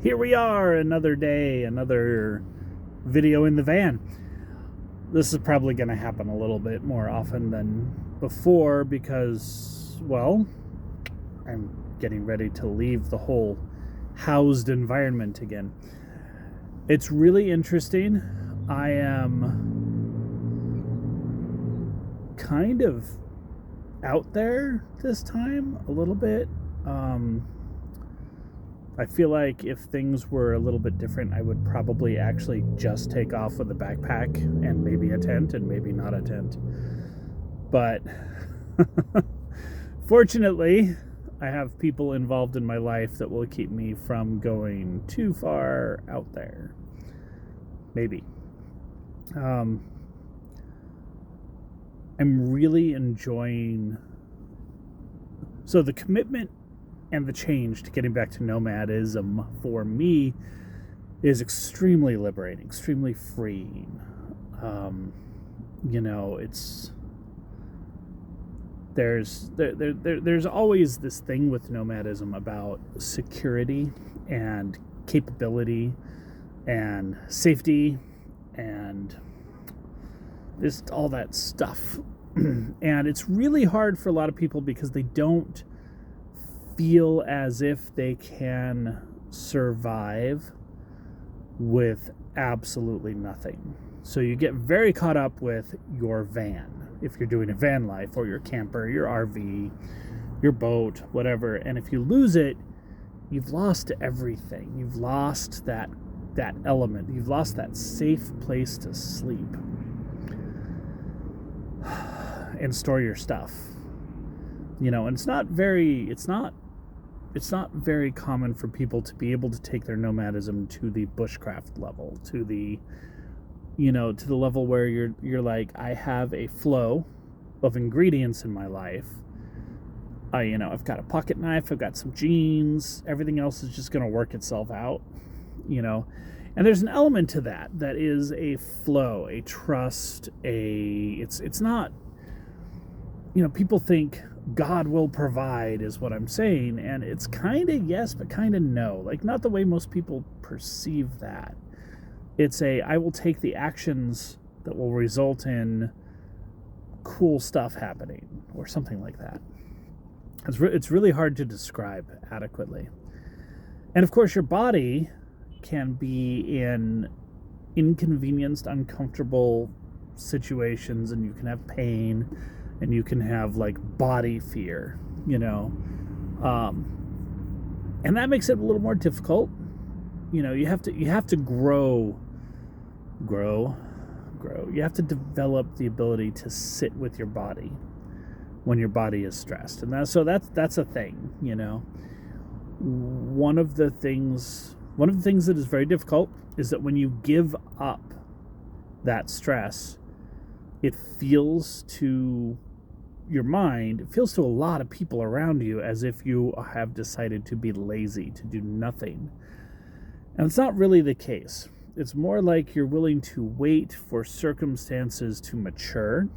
here we are, another day, another video in the van. This is probably going to happen a little bit more often than before because, well, I'm getting ready to leave the whole housed environment again. It's really interesting. I am kind of out there this time a little bit. I feel like if things were a little bit different, I would probably actually just take off with a backpack and maybe a tent and maybe not a tent. But fortunately, I have people involved in my life that will keep me from going too far out there. Maybe. I'm really enjoying... So the commitment and the change to getting back to nomadism for me is extremely liberating, extremely freeing. It's... There's always this thing with nomadism about security and capability and safety and just all that stuff. And it's really hard for a lot of people because they don't feel as if they can survive with absolutely nothing. So you get very caught up with your van, if you're doing a van life, or your camper, your RV, your boat, whatever. And if you lose it, you've lost everything. You've lost that element. You've lost that safe place to sleep and store your stuff. And it's not very common for people to be able to take their nomadism to the bushcraft level, to the level where you're like, I have a flow of ingredients in my life. I've got a pocket knife, I've got some jeans, everything else is just going to work itself out, And there's an element to that is a flow, a trust, it's not, people think God will provide is what I'm saying, and it's kind of yes, but kind of no. Like, not the way most people perceive that. It's I will take the actions that will result in cool stuff happening, or something like that. It's really hard to describe adequately. And of course, your body can be in inconvenienced, uncomfortable situations, and you can have pain, and you can have like body fear, and that makes it a little more difficult. You have to grow. You have to develop the ability to sit with your body when your body is stressed, and that's a thing. One of the things that is very difficult is that when you give up that stress, it feels to your mind, it feels to a lot of people around you as if you have decided to be lazy, to do nothing. And it's not really the case. It's more like you're willing to wait for circumstances to mature.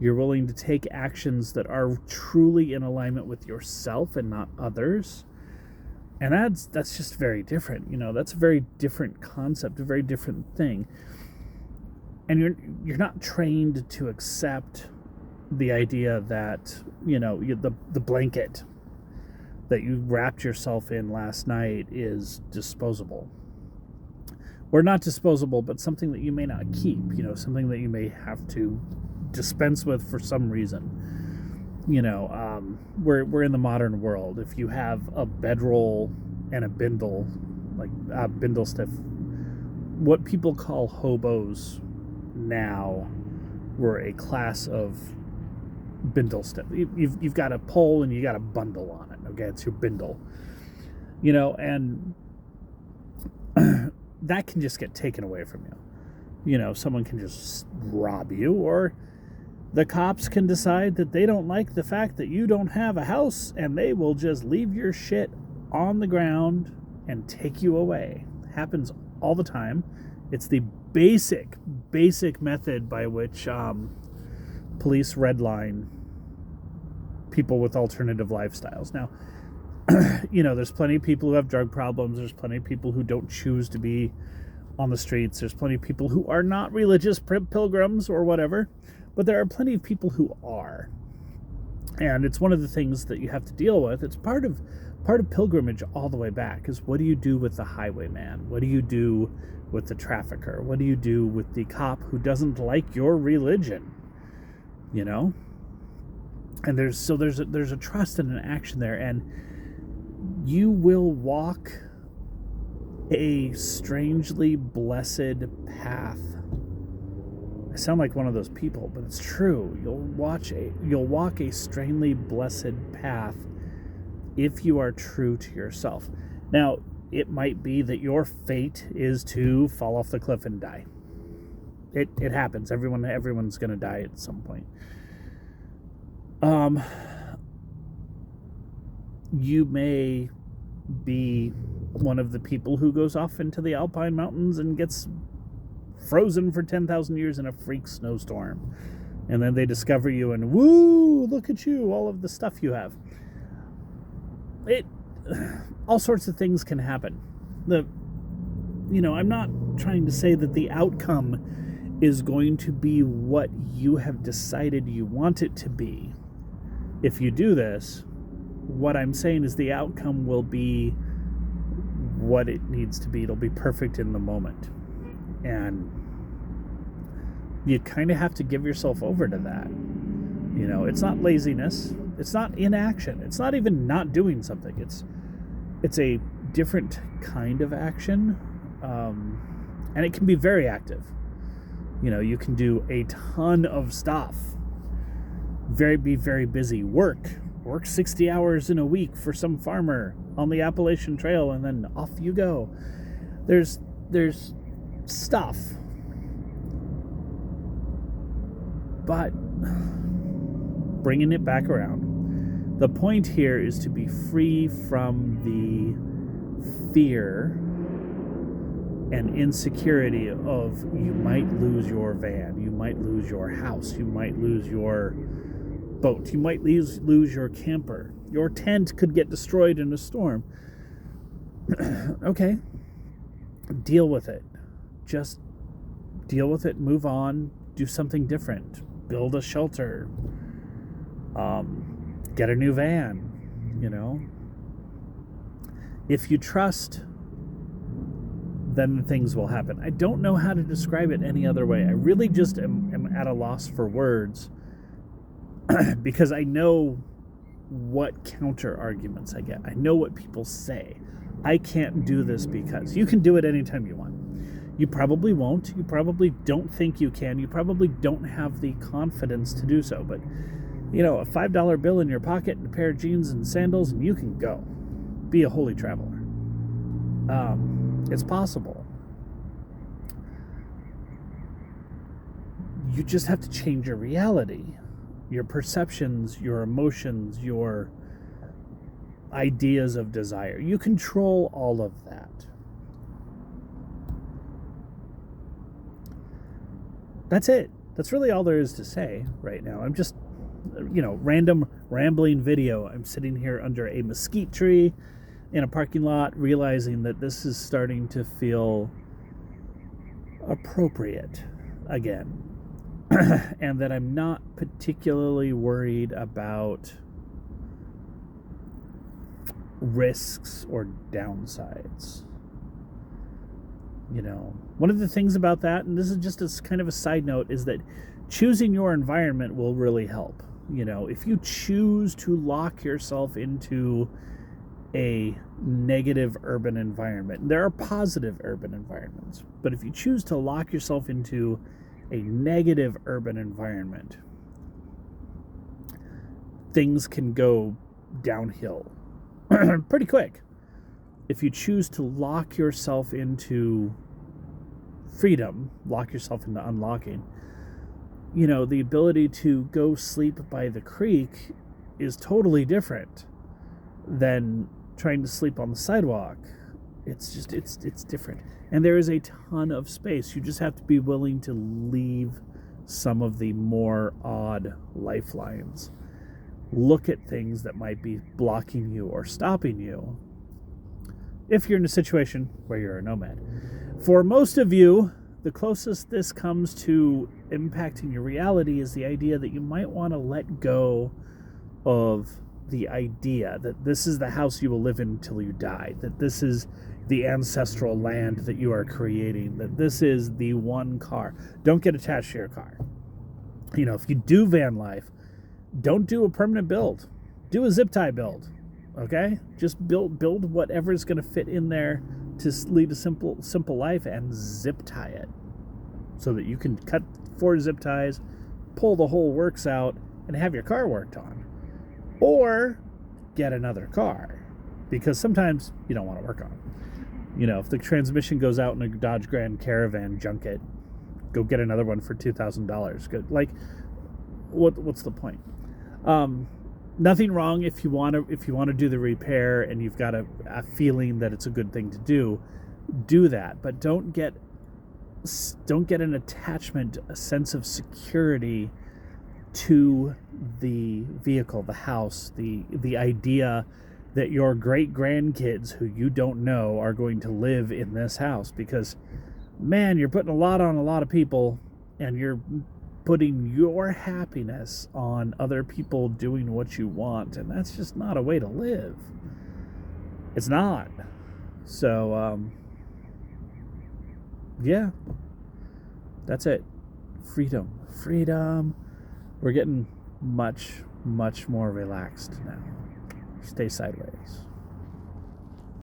You're willing to take actions that are truly in alignment with yourself and not others. And that's just very different. That's a very different concept, a very different thing. And you're not trained to accept the idea that, the blanket that you wrapped yourself in last night is disposable. Or not disposable, but something that you may not keep, something that you may have to dispense with for some reason. We're in the modern world. If you have a bedroll and a bindle, like a bindle stiff, what people call hobos now were a class of bindle stiff. You've got a pole and you got a bundle on it. Okay, it's your bindle. And that can just get taken away from you. Someone can just rob you, or the cops can decide that they don't like the fact that you don't have a house, and they will just leave your shit on the ground and take you away. Happens all the time. It's the basic method by which police redline people with alternative lifestyles. Now, There's plenty of people who have drug problems. There's plenty of people who don't choose to be on the streets. There's plenty of people who are not religious pilgrims or whatever, but there are plenty of people who are. And it's one of the things that you have to deal with. It's part of pilgrimage all the way back is, what do you do with the highwayman? What do you do with the trafficker? What do you do with the cop who doesn't like your religion? And there's a trust and an action there, and you will walk a strangely blessed path. I sound like one of those people, but it's true. You'll walk a strangely blessed path if you are true to yourself. Now, it might be that your fate is to fall off the cliff and die. It happens. Everyone's going to die at some point. You may be one of the people who goes off into the Alpine mountains and gets frozen for 10,000 years in a freak snowstorm. And then they discover you and, woo, look at you, all of the stuff you have. All sorts of things can happen. I'm not trying to say that the outcome is going to be what you have decided you want it to be. If you do this, what I'm saying is the outcome will be what it needs to be. It'll be perfect in the moment. And you kind of have to give yourself over to that. It's not laziness. It's not inaction. It's not even not doing something. It's a different kind of action. And it can be very active. You can do a ton of stuff. Be very busy. Work 60 hours in a week for some farmer on the Appalachian Trail, and then off you go. There's stuff. But bringing it back around, the point here is to be free from the fear and insecurity of, you might lose your van, you might lose your house, you might lose your boat, you might lose your camper, your tent could get destroyed in a storm. Okay, deal with it. Just deal with it, move on, do something different, build a shelter, get a new van. If you trust, then things will happen. I don't know how to describe it any other way. I really just am at a loss for words because I know what counter arguments I get. I know what people say. I can't do this because. You can do it anytime you want. You probably won't. You probably don't think you can. You probably don't have the confidence to do so. But, a $5 bill in your pocket and a pair of jeans and sandals, and you can go. Be a holy traveler. It's possible. You just have to change your reality, your perceptions, your emotions, your ideas of desire. You control all of that. That's it. That's really all there is to say right now. I'm just, random rambling video. I'm sitting here under a mesquite tree in a parking lot, realizing that this is starting to feel appropriate again. And that I'm not particularly worried about risks or downsides. One of the things about that, and this is just as kind of a side note, is that choosing your environment will really help. If you choose to lock yourself into a negative urban environment, there are positive urban environments, but if you choose to lock yourself into a negative urban environment, things can go downhill pretty quick. If you choose to lock yourself into freedom, lock yourself into unlocking, the ability to go sleep by the creek is totally different than trying to sleep on the sidewalk. It's different. And there is a ton of space. You just have to be willing to leave some of the more odd lifelines. look at things that might be blocking you or stopping you if you're in a situation where you're a nomad. For most of you, the closest this comes to impacting your reality is the idea that you might want to let go of the idea that this is the house you will live in until you die, that this is the ancestral land that you are creating, that this is the one car. Don't get attached to your car. If you do van life, don't do a permanent build. Do a zip tie build, okay? Just build whatever is going to fit in there to lead a simple life, and zip tie it so that you can cut 4 zip ties, pull the whole works out, and have your car worked on. Or get another car, because sometimes you don't want to work on it. If the transmission goes out in a Dodge Grand Caravan, junk it. Go get another one for $2,000. Good. What's the point? Nothing wrong if you want to do the repair and you've got a feeling that it's a good thing to do that. But don't get an attachment, a sense of security to the vehicle, the house, the idea that your great grandkids who you don't know are going to live in this house, because man, you're putting a lot on a lot of people, and you're putting your happiness on other people doing what you want, and that's just not a way to live. It's not. So yeah, that's it. Freedom. We're getting much more relaxed now. Stay sideways.